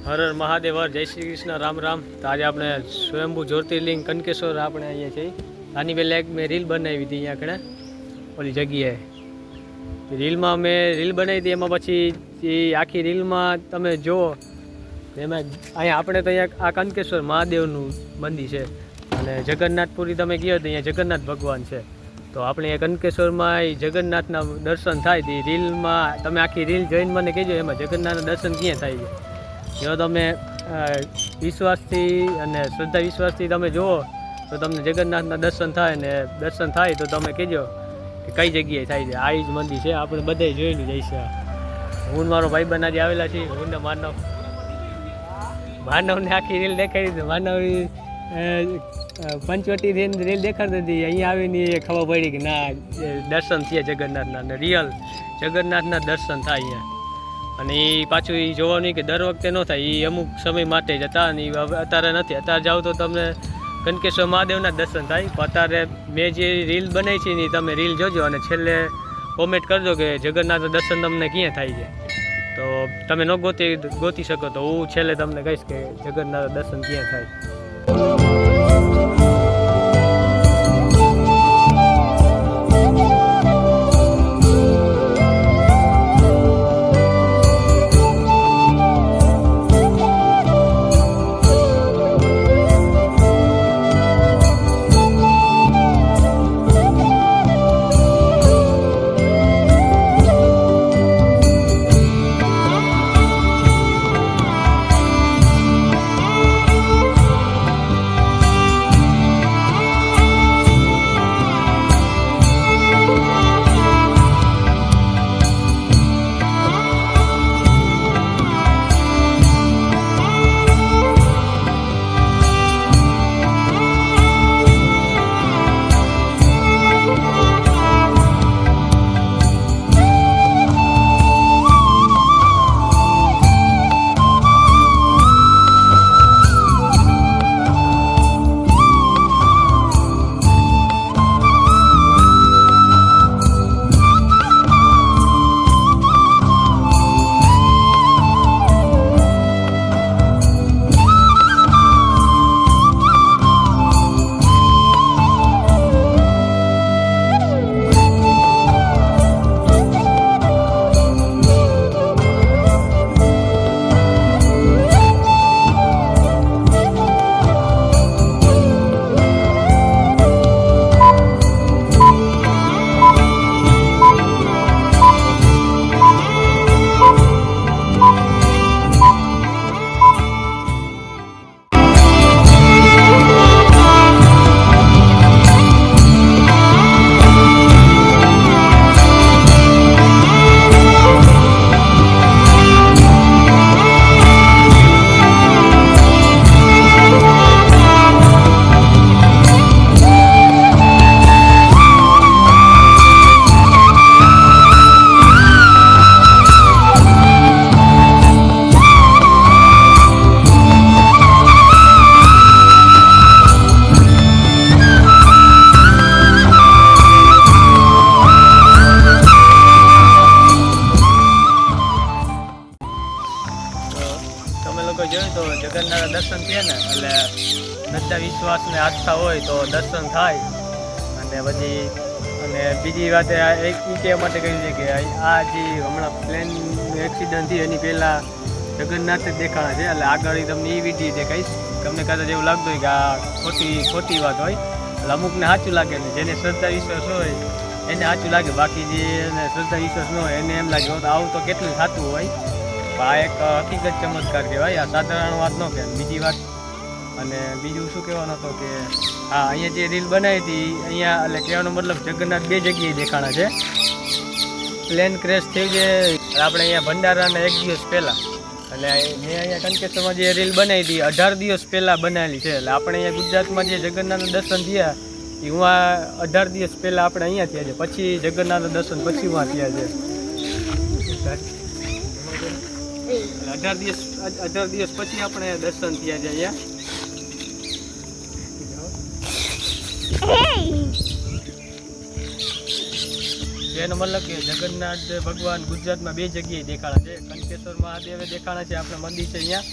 હર હર મહાદેવ, જય શ્રી કૃષ્ણ, રામ રામ. તો આજે આપણે સ્વયંભૂ જ્યોતિર્લિંગ કનકેશ્વર આપણે અહીંયા છીએ. આની પહેલાં એક મેં રીલ બનાવી હતી અહીંયા આગળ ઓલી જગ્યાએ. રીલમાં મેં રીલ બનાવી હતી, એમાં પછી એ આખી રીલમાં તમે જુઓ એમાં અહીંયા આપણે તો અહીંયા આ કનકેશ્વર મહાદેવનું મંદિર છે અને જગન્નાથપુરી તમે ગયો તો અહીંયા જગન્નાથ ભગવાન છે. તો આપણે અહીંયા કનકેશ્વરમાં એ જગન્નાથના દર્શન થાય તે રીલમાં તમે આખી રીલ જોઈને મને કહેજો એમાં જગન્નાથના દર્શન ક્યાં થાય છે. જો તમે વિશ્વાસથી અને શ્રદ્ધા વિશ્વાસથી તમે જુઓ તો તમને જગન્નાથના દર્શન થાય, ને દર્શન થાય તો તમે કહેજો કે કઈ જગ્યાએ થાય છે. આ જ મંદિર છે, આપણે બધાય જોઈને જઈશે. હું મારો ભાઈબંધ આજે આવેલા છીએ, હું ને માનવને આખી રીલ દેખાડી દીધી. માનવ પંચવટી રીલ દેખાડતી હતી, અહીંયા આવીને ખબર પડી કે ના દર્શન થયા જગન્નાથના, ને રિયલ જગન્નાથના દર્શન થાય અહીંયા. અને એ પાછું એ જોવાનું કે દર વખતે ન થાય, એ અમુક સમય માટે જ હતા અને અત્યારે નથી. અત્યારે જાઓ તો તમને કનકેશ્વર મહાદેવના દર્શન થાય. અત્યારે મેં જે રીલ બનાવી છે ને તમે રીલ જોજો અને છેલ્લે કોમેન્ટ કરજો કે જગન્નાથના દર્શન તમને ક્યાં થાય છે. તો તમે ન ગોતી શકો તો હું છેલ્લે તમને કહીશ કે જગન્નાથના દર્શન ક્યાં થાય. જોયું તો જગન્નાથના દર્શન થયા ને એટલે શ્રદ્ધા વિશ્વાસ ને આસ્થા હોય તો દર્શન થાય. અને પછી અને બીજી વાત એક એ કહેવા માટે કહ્યું છે કે આ જે હમણાં પ્લેન એક્સિડન્ટ થયું એની પહેલાં જગન્નાથ જ દેખાણા છે. એટલે આગળ તમને એ વિડીયો દેખાઈશ. તમને કદાચ એવું લાગતું હોય કે આ ખોટી વાત હોય, એટલે અમુકને સાચું લાગે ને જેને શ્રદ્ધા વિશ્વાસ હોય એને સાચું લાગે, બાકી જે શ્રદ્ધા વિશ્વાસ ન હોય એને એમ લાગે આવું તો કેટલું થતું હોય. આ એક હકીકત ચમત્કાર કહેવાય, આ સાધારણ વાત ન કહેવાય. બીજી વાત અને બીજું શું કહેવાનું હતું કે હા અહીંયા જે રીલ બનાવી હતી અહીંયા એટલે કહેવાનો મતલબ જગન્નાથ બે જગ્યાએ દેખાણા છે. પ્લેન ક્રેશ થયું છે આપણે અહીંયા ભંડારાના એક દિવસ પહેલાં, એટલે મેં અહીંયા કનકેશ્વરમાં જે રીલ બનાવી હતી 18 દિવસ પહેલાં બનાવેલી છે. એટલે આપણે અહીંયા ગુજરાતમાં જે જગન્નાથના દર્શન થયા એ હું આ 18 દિવસ પહેલાં આપણે અહીંયા થયા છે, પછી જગન્નાથના દર્શન પછી હું થયા છે. 18 દિવસ પછી આપણે દર્શન થયા છે અહીંયા. એનો મતલબ કે જગન્નાથ ભગવાન ગુજરાતમાં બે જગ્યાએ દેખાણા છે. કનકેશ્વર મહાદેવે દેખાણા છે, આપણે મંદિર છે અહીંયા,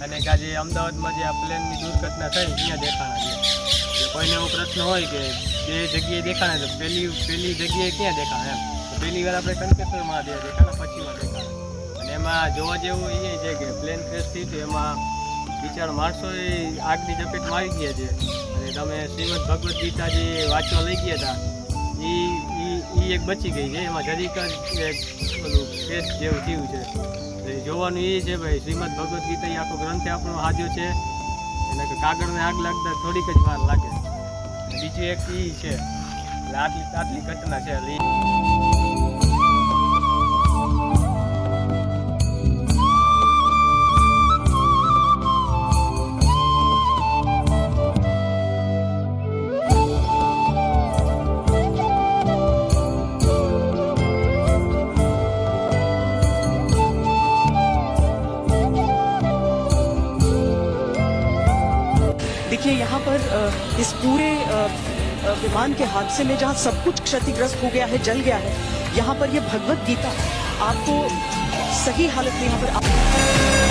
અને કે આજે અમદાવાદમાં જે આ પ્લેનની દુર્ઘટના થઈ ત્યાં દેખાણા છે. કોઈને એવો પ્રશ્ન હોય કે બે જગ્યાએ દેખાણા તો પહેલી જગ્યાએ ક્યાં દેખાણા એમ, તો પહેલી વાર આપણે કંકેશ્વર મહાદેવ દેખાણા, પછી વાર દેખાણા. અને એમાં જોવા જેવું એ છે કે પ્લેન ક્રેશ થયું હતું એમાં બિચારા માણસો આગની ઝપેટમાં આવી ગયા છે. અને તમે શ્રીમદ ભગવદ્ ગીતા જે વાંચવા લઈ ગયા હતા એ એક બચી ગઈ છે. એમાં જરીક જ એક બધું ક્રેશ જેવું થયું છે. જોવાનું એ છે ભાઈ, શ્રીમદ ભગવદ્ ગીતા એ આખો ગ્રંથ આપણો હાજ્યો છે, એટલે કે કાગળને આગ લાગતા થોડીક જ વાર લાગે. બીજું એક એ છે, એટલે આટલી ઘટના છે. देखिए यहाँ पर इस पूरे विमान के हादसे में जहाँ सब कुछ क्षतिग्रस्त हो गया है, जल गया है, यहाँ पर ये भगवत गीता आपको सही हालत में यहाँ पर